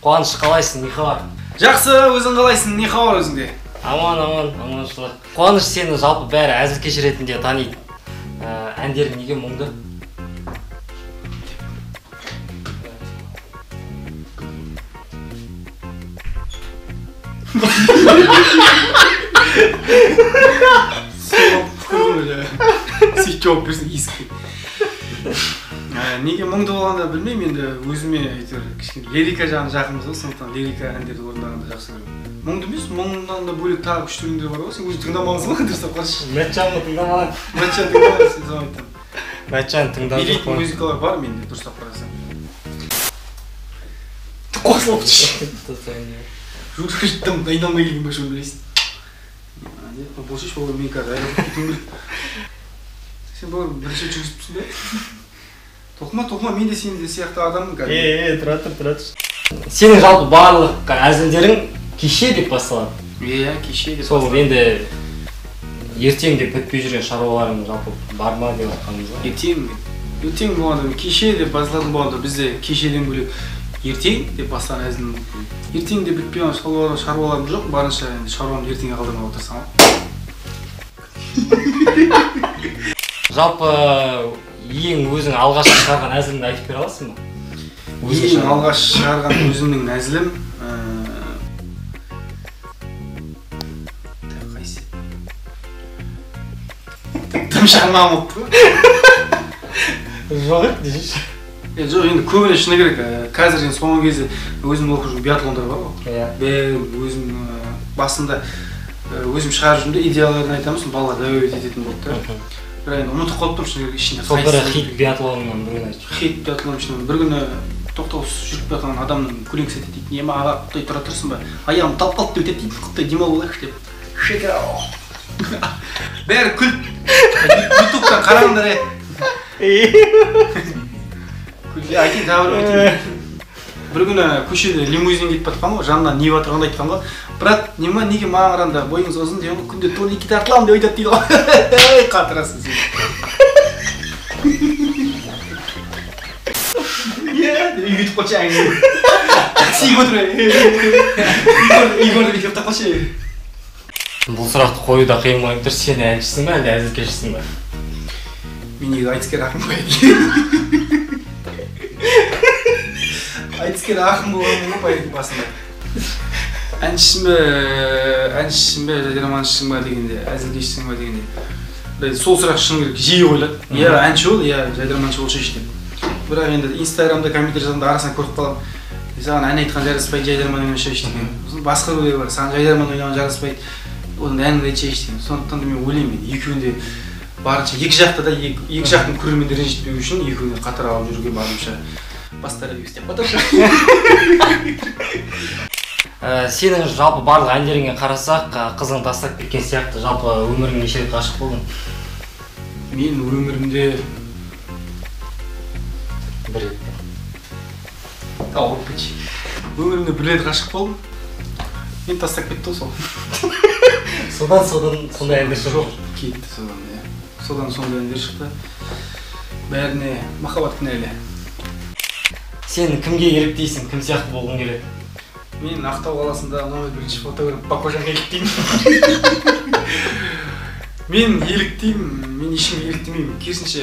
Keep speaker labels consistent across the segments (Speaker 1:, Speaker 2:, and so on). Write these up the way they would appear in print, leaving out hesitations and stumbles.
Speaker 1: Қуаныш, қалайсың, не хабар?
Speaker 2: Жақсы, өзің қалайсың, не хабар өзіңде?
Speaker 1: Аманшылық. Қуаныш сені жалпы бәрі әзілкеш ретінде таниды. Әндерің неге мұңды?
Speaker 2: Сөйтіп жауап берсең есікке. Неге мұңды болғанда білмеймін, енді өзіме кішкене лирика жағына жақынбыз ғой, сондықтан лирика әндерді орындағанды жақсы көремін. Мұңды емес, мұңнан да бөлек тағы күшті өлеңдер бар ғой, сен өзің тыңдамағансың ба? Дұрыстап қарашы.
Speaker 1: Мәтжанды тыңдамаған.
Speaker 2: Мәтжан тыңдамаған, сен соны айтамын.
Speaker 1: Мәтжан тыңдап жүр.
Speaker 2: Билейтін музыкалар бар менде, дұрыстап қарасаң. Қосылып жүр. Жүгіріп айналмай келген башын білесің. Бұл шеш болған мен қазір айлап кетуім керек. Сен бұл бірінші жүргізіпсің бе? Тоқыма, мен де сен де сияқты адаммын қазір.
Speaker 1: Тұра. Сенің жалпы барлық әзілдерің кеше деп басталады.
Speaker 2: Иә, кеше деп
Speaker 1: басталады. Сол енді ертең деп бітпей жүрген шаруаларың жалпы бар ма деп жатқанымыз ғой.
Speaker 2: Ертең болғанда кеше деп басталатын болғанда бізде кешеден бөлек ертең деп бастаған әзілім. Ертең деп бітпей шаруаларым жоқ, барынша шаруамды ертеңге қалдырмауға тырысамын.
Speaker 1: Жалпы ең өзің алғаш шығарған әзіліңді айтып бере аласың ба?
Speaker 2: Ең алғаш шығарған өзімнің әзілім қайсы? Тым шағынмаған болыпты ғой?
Speaker 1: Жоқ еді дейші.
Speaker 2: Жоқ, енді көбіне шыны керек. Қазір соңғы кезде өзім оқып жүрген биатлондар бар ғой. Өзім басында өзім шығарып жүргенде идеяларын айтамыз, балалар дәует ететін болды да. Бірақ енді ұмытып қалыптым шыны керек ішінде.
Speaker 1: Сол бір хит биатлонынан бір күні айтшы.
Speaker 2: Хит биатлон ішінен бір күні тоқтаусыз жүріп жатқан адамның көлеңкесі айтады дейді. Нема аға, құттай тұра тұрсың ба? Аяғым талып қалды деп өтеді дейді. Құттай демал болайықшы деп. Шекер ау. Бәрі күліп. Ютубтан қараңдар айтайын тағы бір айтайын. Бір күні көшеде лимузин кетіп жатқан ғой, жанынан Нива тұрғанда айтқан ғой. Брат, неге маған қарағанда бойыңыз ұзын деген ғой, күнде турникке тартыламын деп айтады дейді ғой. Қатырасың сен. Үйге өтіп қалшы әңгіме. Таксиге отыр. Игорды бүйтіп тақпашы.
Speaker 1: Бұл сұрақты қоюда қиын болып тұр. Сен әншісің бе, әлде әзілкешісің бе?
Speaker 2: Мен неге айтыскер ақын қояды. Айтыскер ақын болғанмын ғой басында. Әншісің бе, жайдарманшысың ба дегенде, әзілкешісің ба дегенде. Сол сұрақ шын керек жиі қойылады. Иә, әнші бол, иә, жайдарманшы болшы деп. Бірақ енді инстаграмда комментарий жазғанда арасынан көріп қаламын. Саған ән айтқан жараспайды, жайдарман ойнаушы деген. Басқа біреулер бар, саған жайдарман ойнаған жараспайды. Оның әніңді айтшы деген. Сондықтан да мен ойлаймын, екеуінде барынша екі жақта да екі жақтың көрермендерін ренжітпеу үшін екеуіне қатар алып жүруге барынша бастары істеп батыршы.
Speaker 1: Сенің жалпы барлық әндеріңе қарасақ, қызың тастап кеткен сияқты, жалпы өмірің неше рет ғашық болдың?
Speaker 2: Мен өмірімде
Speaker 1: бір рет.
Speaker 2: Ауырып кетші. Өмірімде бір рет ғашық болдым. Мен тастап кетті ғой сол.
Speaker 1: Содан сондай әндер шықты?
Speaker 2: Кетті содан, иә. Содан сондай әндер шықты. Бәріне махаббат кінәлі.
Speaker 1: Сен кімге еліктейсің, кім сияқты болғың келеді?
Speaker 2: Мен Ақтау қаласында номер бірінші фотограф Бақожанға еліктеймін. Мен еліктеймін, мен ешкімге еліктемеймін. Керісінше,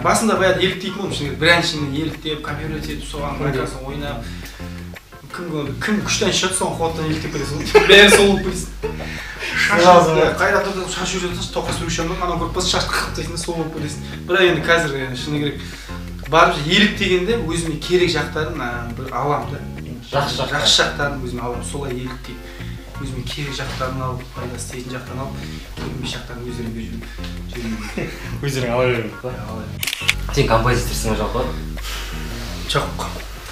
Speaker 2: басында баяғыда еліктейтін болдым. Бір әншіні еліктеп, копировать етіп, соған прокрасын ойнап. Кім күшті әнші жатса, соған қуаттан еліктеп кетесің. Бәрі сол болып кетесің. Қайда тұрды, шаш жүретін, тоққа сүруші анау көріп басын шашты қақтайсың, сол болып кетесің. Бірақ енді қазір шыны керек барып еліктегенде өзіме керек жақтарын бір аламын да. Жақсы жақтарын өзіме алып, солай еліктейді. Өзіме керек жақтарын алып, пайда істейтін жақтарын алып, керемес жақтарын өздеріңге жүрмеймін.
Speaker 1: Өздерің ала беремін ба? Сен композиторсың ба жалпы?
Speaker 2: Жоқ.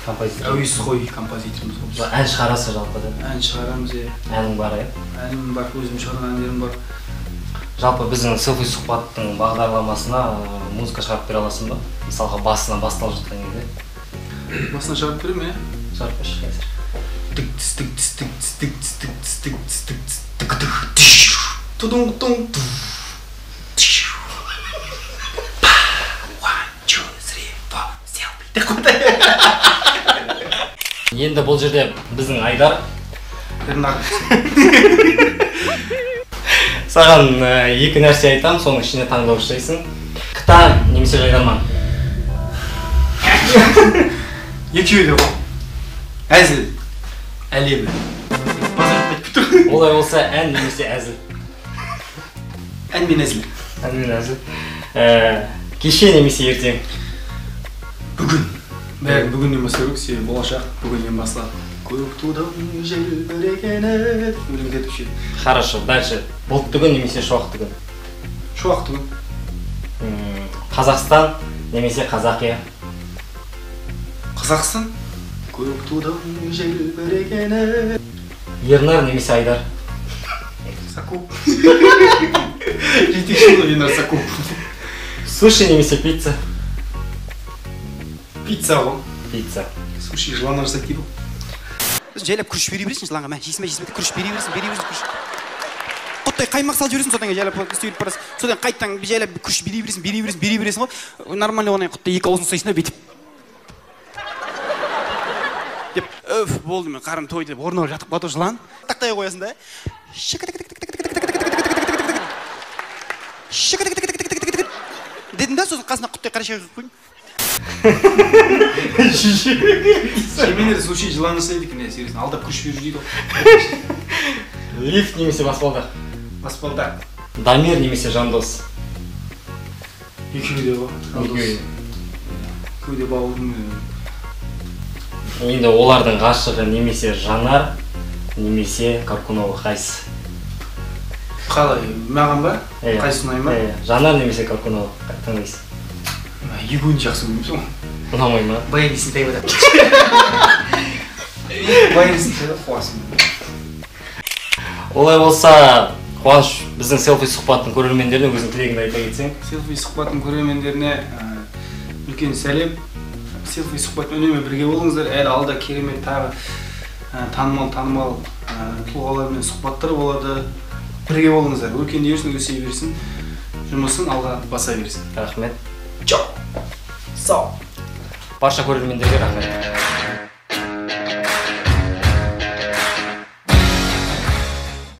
Speaker 1: Композитор.
Speaker 2: Әуесіз қой композиторымыз ғой.
Speaker 1: Ән шығарасың жалпы да?
Speaker 2: Ән шығарамыз, иә.
Speaker 1: Әнің бар, иә?
Speaker 2: Әнім бар, өзім шығарған әндерім бар.
Speaker 1: Жалпы біздің селфи сұхбаттың бағдарламасына музыка шығарып бере аласың ба? Мысалға басынан басталып жатқан кезде.
Speaker 2: Басынан шығарып беремін, иә?
Speaker 1: Шығарып берші қазір. Енді бұл жерде біздің Айдар саған екі нәрсе айтам, соның ішіне таңдау жасайсың. Қыта немесе жайдарман.
Speaker 2: Екеуі де ғой. Әзіл, әлемі.
Speaker 1: Олай болса ән немесе әзіл.
Speaker 2: Ән мен әзіл.
Speaker 1: Ән мен әзіл. Кеше немесе ертең.
Speaker 2: Бүгін. Бәрін бүгіннен бастау керек, себебі болашақ бүгіннен басталады. Көк тудың желбірегені өлең кетіп ше.
Speaker 1: Хорошо, дальше. Бұлтты күн немесе шуақты күн.
Speaker 2: Шуақты күн.
Speaker 1: Қазақстан немесе Қазақия.
Speaker 2: Қазақстан. Көк тудың желбірегені.
Speaker 1: Ернар немесе Айдар.
Speaker 2: Саку. Жетекші ғой Ернар Саку.
Speaker 1: Суши немесе пицца.
Speaker 2: Пицца ғой.
Speaker 1: Пицца.
Speaker 2: Суши жыланар жасайды дейді ғой.
Speaker 3: Жайлап күріш бере бересің жыланға, мә жесіме күріш бере бересің күріш. Құттай қаймақ салып жібересің, содан кейін жайлап істеп барасың. Содан қайттан жайлап күріш бере бересің ғой. Нормально оған құттай екі ауызын ұстайсың да бүйтіп. Деп, өф, болды мен қарым той деп орнына жатып қалды жылан. Тақтай қоясың да. Дедім да, сосын қасына құттай қарашай қойдым.
Speaker 2: Шеменер суши жылан жасайды екен, сериясын алдап күш беру дейді ғой.
Speaker 1: Лифт немесе баспалдақ.
Speaker 2: Баспалдақ.
Speaker 1: Дамир немесе Жандос.
Speaker 2: Екеуі де ғой. Екеуі де бауырым.
Speaker 1: Енді олардың ғашығы немесе Жанар немесе Каркунова қайсы?
Speaker 2: Қалай, маған ба? Қайсы ұнай ма?
Speaker 1: Жанар немесе Каркунова таңдайсың?
Speaker 2: Екеуін жақсы көрмейсің ғой.
Speaker 1: Ұнамай ма?
Speaker 2: Баян есін тайып атады. Баян есін тайып қуасың.
Speaker 1: Олай болса, Қуаныш, біздің селфи сұхбаттың көрермендеріне өзің тілегіңді айта кетсең.
Speaker 2: Селфи сұхбаттың көрермендеріне үлкен сәлем. Селфи сұхбатпен үнемі бірге болыңыздар. Әлі алда керемет тағы танымал тұлғалармен сұхбаттар болады. Бірге болыңыздар. Өркендей берсін, өсей берсін. Жұмысын алға баса берсін.
Speaker 1: Рахмет.
Speaker 2: Чау. Сау.
Speaker 1: Барша көрермендерге рахмет.